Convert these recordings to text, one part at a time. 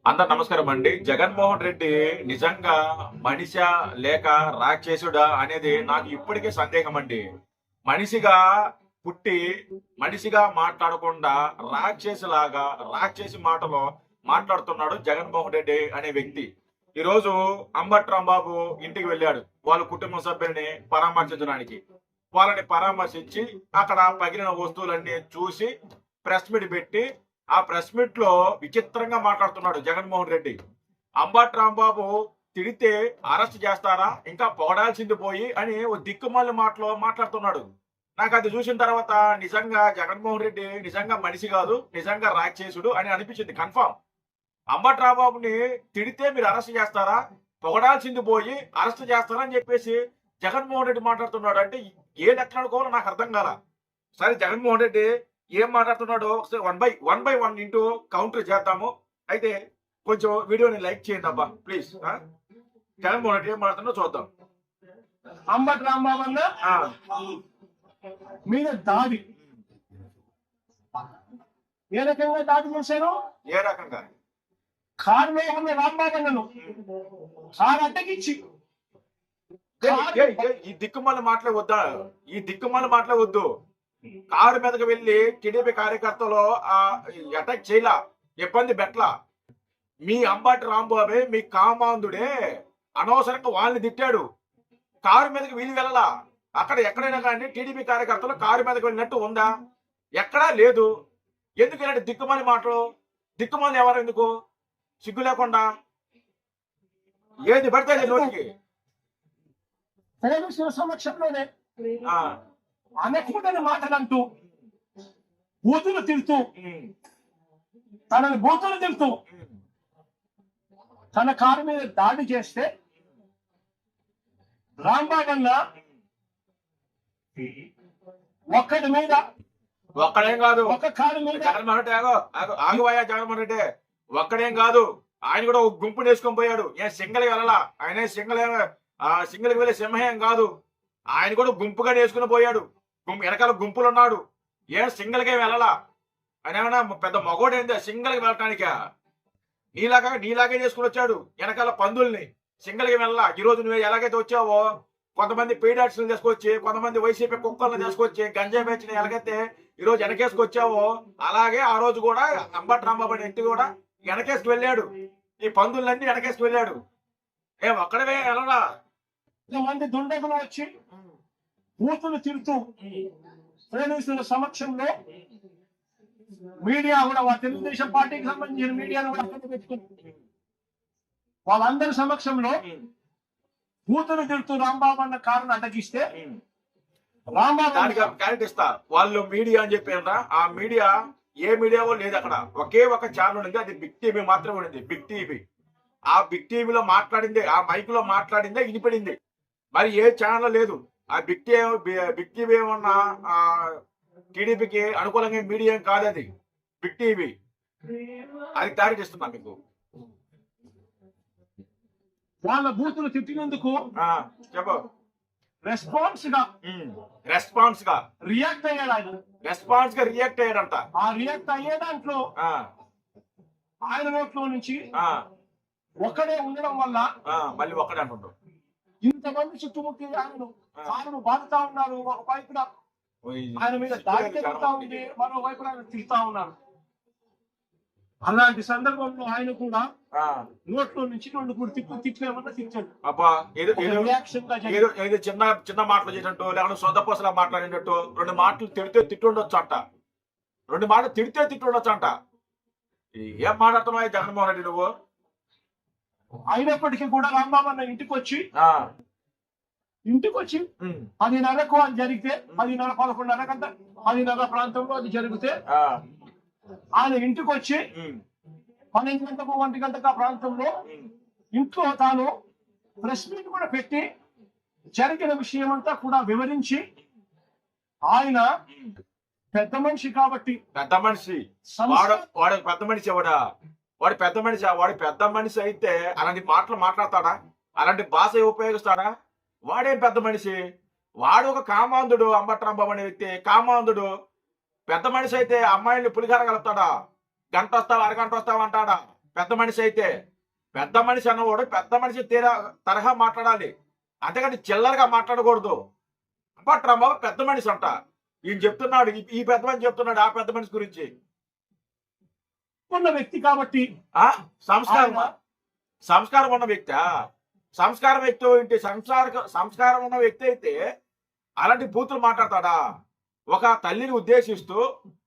అందరు నమస్కారం అండి. జగన్మోహన్ రెడ్డి నిజంగా మనిషా లేక రాక్షసుడా అనేది నాకు ఇప్పటికే సందేహం అండి. మనిషిగా పుట్టి మనిషిగా మాట్లాడకుండా రాక్షసిలాగా రాక్షసి మాటలో మాట్లాడుతున్నాడు జగన్మోహన్ రెడ్డి అనే వ్యక్తి. ఈరోజు అంబటి రాంబాబు ఇంటికి వెళ్ళాడు వాళ్ళ కుటుంబ సభ్యుల్ని పరామర్శించడానికి. వాళ్ళని పరామర్శించి అక్కడ పగిలిన వస్తువులన్నీ చూసి ప్రెస్ మీట్ పెట్టి ఆ ప్రెస్ మీట్ లో విచిత్రంగా మాట్లాడుతున్నాడు జగన్మోహన్ రెడ్డి. అంబటి రాంబాబు తిడితే అరెస్ట్ చేస్తారా, ఇంకా పొగడాల్సింది పోయి అని ఓ దిక్కుమాలి మాటలో మాట్లాడుతున్నాడు. నాకు అది చూసిన తర్వాత నిజంగా జగన్మోహన్ రెడ్డి నిజంగా మనిషి కాదు, నిజంగా రాక్షసుడు అని అనిపించింది కన్ఫామ్. అంబటి రాంబాబుని తిడితే మీరు అరెస్ట్ చేస్తారా, పొగడాల్సింది పోయి అరెస్ట్ చేస్తారా అని చెప్పేసి జగన్మోహన్ రెడ్డి మాట్లాడుతున్నాడు. అంటే ఏ లెక్కలు అనుకోవాలో నాకు అర్థం కాల. సరే జగన్మోహన్ రెడ్డి ఏం మాట్లాడుతున్నాడో ఒకసారి one by one into counter చేద్దాము. అయితే కొంచెం వీడియోని లైక్ చేయండి అబ్బా ప్లీజ్. జగన్మోహన్ రెడ్డి ఏం మాట్లాడుతుందో చూద్దాం. అంబటి రాంబాబు అన్న మీద దాడి ఏ రకంగా దాడి చేశారు? ఏ రకంగా? కారులో ఉన్న రాంబాబు అన్నను కారు అడ్డగించి ఈ దిక్కుమాల మాటలే వద్దా? ఈ దిక్కుమాల మాటలే వద్దు. కారు మీదకి వెళ్ళి టీడీపీ కార్యకర్తలు అటాక్ చేయలా, ఇబ్బంది పెట్టలా. మీ అంబటి రాంబాబే మీ కామాంధుడే అనవసరంగా వాళ్ళని తిట్టాడు. కారు మీదకి వీళ్ళు వెళ్ళలా. అక్కడ ఎక్కడైనా కానీ టీడీపీ కార్యకర్తలు కారు మీదకి వెళ్ళినట్టు ఉందా? ఎక్కడా లేదు. ఎందుకు ఇలాంటి దిక్కుమాలి మాటలు? దిక్కుమాలి ఎవరు? ఎందుకు సిగ్గు లేకుండా ఏది పడితే నోటికి సమక్షంలోనే అనకూడని మాటలంటూ బూతులు తిడుతూ తనని బూతులు తిడుతూ తన కారు మీద దాడి చేస్తే రాంబాబు అన్న ఒక్కడి మీద ఒక్కడేం కాదు, ఒక కారు మీద జగన్మోహన్ రెడ్డి ఆగువాయా జగన్మోహన్ రెడ్డి ఒక్కడేం కాదు, ఆయన కూడా ఒక గుంపు వేసుకొని పోయాడు. ఏ సింగల్ వెళ్ళలా, ఆయన సింగల్కి వెళ్ళే సింహం కాదు. ఆయన కూడా గుంపుగా వేసుకుని పోయాడు. వెనకాల గుంపులు ఉన్నాడు. ఏం సింగల్గా వెళ్ళలా. ఆయన ఏమన్నా పెద్ద మగోడు ఏంది సింగల్కి వెళ్ళటానికా? నీలాగే చేసుకుని వచ్చాడు వెనకాల పందుల్ని. సింగల్కి వెళ్ళలా. ఈరోజు నువ్వు ఎలాగైతే వచ్చావో కొంతమంది పీడాట్స్ని తీసుకొచ్చి, కొంతమంది వైసీపీ కుక్కలను తీసుకొచ్చి గంజాయి మేచిన ఎలాగైతే ఈరోజు వెనకేసుకొచ్చావో అలాగే ఆ రోజు కూడా అంబటి రాంబాబు అనే వ్యక్తి కూడా వెనకేసుకు వెళ్ళాడు. ఈ పందులన్నీ వెనకేసుకు వెళ్ళాడు. ఒక్కడవే వెళ్ళరా. మంది దుండగులు వచ్చి బూతులు తిరుగుతూ పోలీసుల సమక్షంలో మీడియా కూడా తెలుగుదేశం పార్టీకి సంబంధించిన మీడియాను కూడా అక్కడ పెట్టుకుంది. వాళ్ళందరి సమక్షంలో బూతులు తిరుగుతూ రాంబాబు అన్న కారును అడ్డగిస్తే క్యారెక్టర్ ఇస్తా. వాళ్ళు మీడియా అని చెప్పారా? ఆ మీడియా ఏ మీడియావో లేదు. అక్కడ ఒకే ఒక ఛానల్ ఉంది, అది బిగ్ టీవీ మాత్రమే ఉంది. Big TV. ఆ బిగ్ టీవీలో మాట్లాడిందే, ఆ మైక్ లో మాట్లాడిందే వినిపడింది. మరి ఏ ఛానల్ లేదు. ఆ బిగ్ టీవీ ఏమన్నా టీడీపీకి అనుకూలంగా మీడియా కాదు, అది బిగ్ టీవీ. అది క్లారిటీ ఇస్తున్నా మీకు. వాళ్ళ బూతులు తిట్టినందుకు చెప్పు. రెస్పాన్స్ గా రియాక్ట్ అయ్యాడు ఆయన. రియాక్ట్ అయ్యాడంట. ఆ రియాక్ట్ అయ్యే దాంట్లో ఆయన నోట్లో నుంచి ఒక్కడే ఉండడం వల్ల మళ్ళీ ఒక్కడే అంటుంటాడు. ఇంతమంది చుట్టుముట్టి ఆయనను బాధతా ఉన్నారు. ఒకవైపున ఆయన మీద దాడి జరుగుతా ఉంది, మరోవైపున ఆయన తిరుగుతా ఉన్నారు. అలాంటి సందర్భంలో ఆయన కూడా నోట్లో నుంచి 2-3 తిట్లేమన్నా తిట్టాడు. అబ్బా ఏదో చిన్న మాటలు చేసినట్టు, లేకపోతే సొంతపోసలా మాట్లాడినట్టు 2 మాటలు తిట్టుండొచ్చు అంట. 2 మాటలు తిట్టుండొచ్చు అంట. ఏం మాట్లాడుతున్నావు జగన్మోహన్ రెడ్డి నువ్వు? అయినప్పటికీ కూడా రాంబాబు అన్న ఇంటికి వచ్చి 10:30కు అది జరిగితే 10:30-11:30 గంట 10:30 ప్రాంతంలో అది జరిగితే ఆయన ఇంటికి వచ్చి 12 గంటకు 1 గంటకు ఆ ప్రాంతంలో ఇంట్లో తాను ప్రెస్ మీట్ కూడా పెట్టి జరిగిన విషయం అంతా కూడా వివరించి, ఆయన పెద్ద మనిషి కాబట్టి పెద్ద మనిషి వాడు పెద్ద మనిషి ఎవడా? వాడు పెద్ద మనిషి అయితే అలాంటి మాటలు మాట్లాడతాడా? అలాంటి భాష ఉపయోగిస్తాడా? వాడేం పెద్ద మనిషి? వాడు ఒక కామాంధుడు. అంబటి రాంబాబు అనే వ్యక్తి కామాంధుడు. పెద్ద మనిషి అయితే అమ్మాయిని పులిహార కలుపుతాడా? గంట వస్తావా, అరగంట వస్తావా అంటాడా? పెద్ద మనిషి అయితే. పెద్ద మనిషి అన్నవాడు పెద్ద మనిషి తరహా మాట్లాడాలి, అంతేకాని చిల్లరగా మాట్లాడకూడదు. అంబటి రాంబాబు పెద్ద మనిషి అంట. ఈయన చెప్తున్నాడు, ఈ పెద్ద మనిషి చెప్తున్నాడు ఆ పెద్ద మనిషి గురించి. ఉన్న వ్యక్తి కాబట్టి సంస్కారం సంస్కారం ఉన్న వ్యక్తి, సంస్కారం వ్యక్తి ఏంటి? సంస్కారం ఉన్న వ్యక్తి అయితే అలాంటి బూతులు మాట్లాడతాడా? ఒక తల్లిని ఉద్దేశిస్తూ,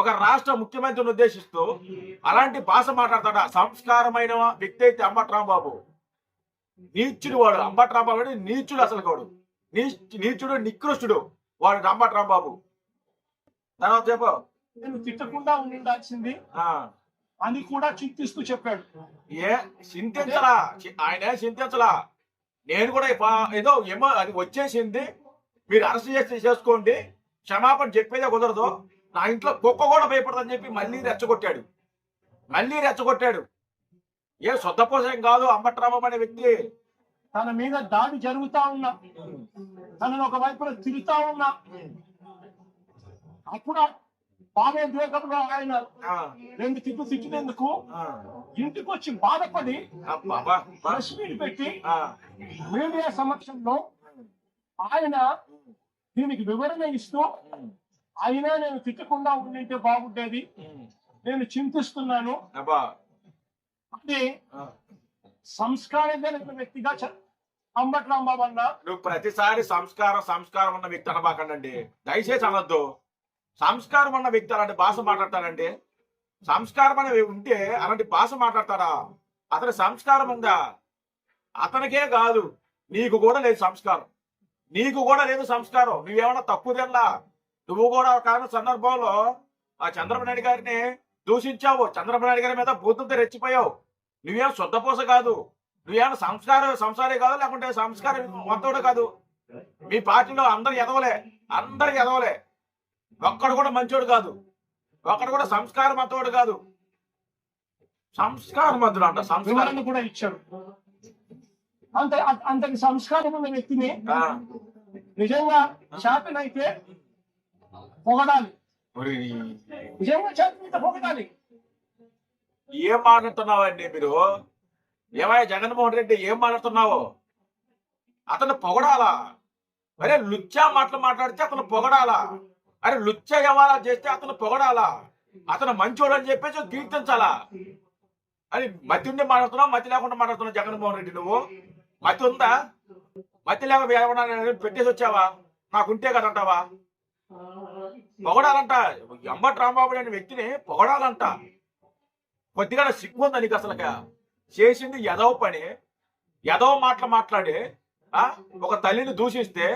ఒక రాష్ట్ర ముఖ్యమంత్రిని ఉద్దేశిస్తూ అలాంటి భాష మాట్లాడతాడా? సంస్కారమైన వ్యక్తి అయితే అంబటి రాంబాబు. నీచుడు వాడు అంబటి రాంబాబు అంటే నీచుడు, అసలు వాడు నీచుడు, నికృష్టుడు వాడు అంబటి రాంబాబు. తర్వాత చెప్పు. నేను తిట్టకుండా ఉండాల్సింది అని కూడా చింతిస్తూ చెప్పాడు. చింతించలా ఆయన, చింతించలా. నేను కూడా ఏదో ఏమో అది వచ్చేసింది, మీరు అరెస్ట్ చేసుకోండి, క్షమాపణ చెప్పేదే కుదరదు, నా ఇంట్లో కుక్క కూడా భయపడదని చెప్పి మళ్ళీ రెచ్చగొట్టాడు. ఏ సొద్దపోసం కాదు అంబటి రాంబాబు అనే వ్యక్తి. తన మీద దాడి జరుగుతా ఉన్నా, తనను ఒక వైపున తిరుగుతా ఉన్నా, అప్పుడు భావోద్వేగంలో ఆయన 2 తిట్లు తిట్టినందుకు ఇంటికి వచ్చి బాధపడి ప్రెస్ మీట్ పెట్టి మీడియా సమక్షంలో ఆయన దీనికి వివరణ ఇస్తూ, అయినా నేను తిట్టకుండా ఉండింటే బాగుండేది, నేను చింతిస్తున్నాను అంటే సంస్కారమైన వ్యక్తిగా అంబటి రాంబాబు అన్న. నువ్వు ప్రతిసారి సంస్కారం ఉన్న వ్యక్తి అనబాకండి, దయచేసి అనొద్దు. సంస్కారం ఉన్న వ్యక్తి అలాంటి భాష మాట్లాడతాడండి? సంస్కారం అనేవి ఉంటే అలాంటి భాష మాట్లాడతాడా? అతని సంస్కారం ఉందా? అతనికే కాదు, నీకు కూడా లేదు సంస్కారం. నువ్వేమన్నా తప్పు తిన్నా, నువ్వు కూడా ఒక సందర్భంలో ఆ చంద్రబాబు నాయుడు గారిని దూషించావు, చంద్రబాబు నాయుడు గారి మీద బూతులతో రెచ్చిపోయావు. నువ్వేం శుద్ధపూస కాదు, నువ్వేమన్నా సంసారే కాదు, లేకుంటే సంస్కారం మొత్తోడు కాదు. మీ పార్టీలో అందరు ఎదవలే, ఒక్కడు కూడా మంచోడు కాదు, ఒక్కడు కూడా సంస్కారవంతుడు కాదు. సంస్కారవంతుడు అంట, సంస్కారం కూడా ఇచ్చాడు. అంతటి సంస్కారం ఉన్న వ్యక్తిని నిజంగా చేతనైతే పొగడాలి, నిజంగా చేతనైతే పొగడాలి. ఏం మాట్లాడుతున్నావండి మీరు? ఏమయ్యా జగన్మోహన్ రెడ్డి, ఏం మాట్లాడుతున్నావు? అతను పొగడాలా? అరే లుచ్చా మాట్లాడితే అతను పొగడాలా? అరే లుచ్చ వ్యవహారా చేస్తే అతను పొగడాలా? అతను మంచోడు అని చెప్పేసి కీర్తించాలా? అని మతి ఉండి మాట్లాడుతున్నావు, మతి లేకుండా మాట్లాడుతున్నావు జగన్మోహన్ రెడ్డి. నువ్వు మతి ఉందా? మతి లేక పెట్టేసి వచ్చావా? నాకుంటే కదంటావా? పొగడాలంట, అంబటి రాంబాబు అనే వ్యక్తిని పొగడాలంట. కొద్దిగా సిగ్గు ఉందా నీకు? అసలు చేసింది ఎదవ పని, ఎదవ మాట్లాడి ఒక తల్లిని దూషిస్తే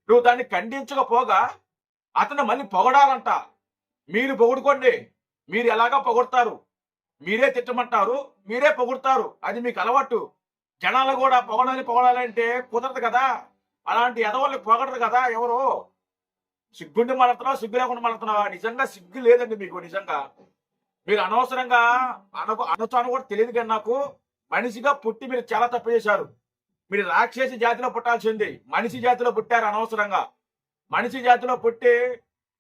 నువ్వు దాన్ని ఖండించకపోగా అతను మళ్ళీ పొగడాలంట. మీరు పొగుడుకోండి, మీరు ఎలాగా పొగుడతారు, మీరే తిట్టమంటారు, మీరే పొగుడతారు, అది మీకు అలవాటు. జనాలు కూడా పొగడాలంటే కుదరదు కదా, అలాంటి ఎదవల్ని పొగడరు కదా ఎవరు. సిగ్గుండి మాట్లాడుతున్నావా, సిగ్గు లేకుండా మాట్లాడుతున్నావా? నిజంగా సిగ్గు లేదండి మీకు. నిజంగా మీరు అనవసరంగా అనొచ్చాను కూడా తెలియదు కానీ నాకు, మనిషిగా పుట్టి మీరు చాలా తప్పు చేశారు. మీరు రాక్షసి జాతిలో పుట్టాల్సింది, మనిషి జాతిలో పుట్టారు అనవసరంగా. మనిషి జాతిలో పుట్టి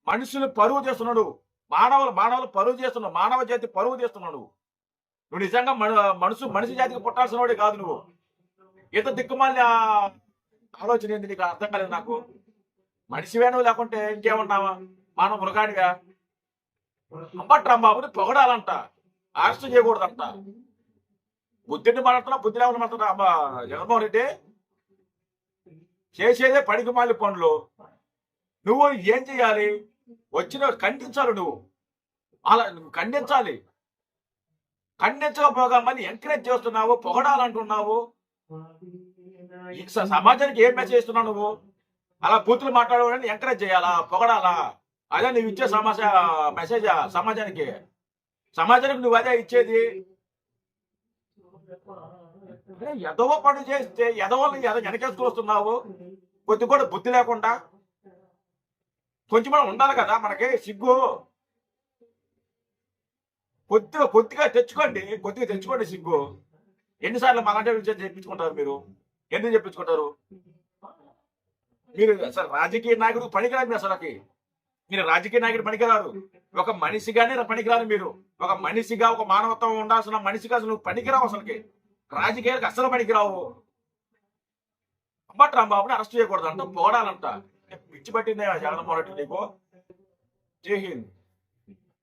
మనుషులు పరువు చేస్తున్నాడు, మానవులు పరువు చేస్తున్నాడు, మానవ జాతి పరువు చేస్తున్నాడు. నువ్వు నిజంగా మనిషి జాతికి పుట్టాల్సిన వాడే కాదు. నువ్వు ఇంత దిక్కుమాలిన ఆలోచన ఏంది నీకు? అర్థం కాలేదు నాకు. మనిషివే నువ్వు, లేకుంటే ఇంకేమన్నావా? మానవ మృగానిగా. అంబటి రాంబాబుని పొగడాలంట, అరెస్ట్ చేయకూడదంట. బుద్ధిని మాట్లాడుతున్నా, బుద్ధి లేకుండా మాట్లాడుతున్నా జగన్మోహన్ రెడ్డి. చేసేదే పనికి మాలి పనులు. నువ్వు ఏం చేయాలి? వచ్చిన ఖండించాలి, నువ్వు అలా ఖండించాలి. ఖండించకపోగా మళ్ళీ ఎంకరేజ్ చేస్తున్నావు, పొగడాలంటున్నావు. సమాజానికి ఏం మెసేజ్ ఇస్తున్నావు నువ్వు? అలా బూతులు మాట్లాడవాలని ఎంకరేజ్ చేయాలా, పొగడాలా? అదే నువ్వు ఇచ్చే మెసేజ్ సమాజానికి నువ్వు అదే ఇచ్చేది. ఎదవ పని చేస్తే ఎదవల్ని వెనకేసుకు వస్తున్నావు. కొద్ది కూడా బుద్ధి లేకుండా. కొంచెం ఉండాలి కదా మనకి సిగ్గు. కొద్దిగా తెచ్చుకోండి సిగ్గు. ఎన్నిసార్లు అలాంటి విషయం చెప్పించుకుంటారు మీరు? ఎందుకు చెప్పించుకుంటారు మీరు? అసలు రాజకీయ నాయకుడు పనికిరాదు అసలుకి. మీరు రాజకీయ నాయకుడు పనికిరారు, ఒక మనిషిగానే పనికిరారు. మీరు ఒక మనిషిగా, ఒక మానవత్వం ఉండాల్సిన మనిషిగా అసలు నువ్వు పనికిరావు. అసలుకి రాజకీయాలకు అసలు పనికిరావు. అంబటి రాంబాబుని అరెస్ట్ చేయకూడదంట, పోడాలంట. పిచ్చి పట్టిందే జగన్మోహన్ రెడ్డి నీకు. జై హింద్.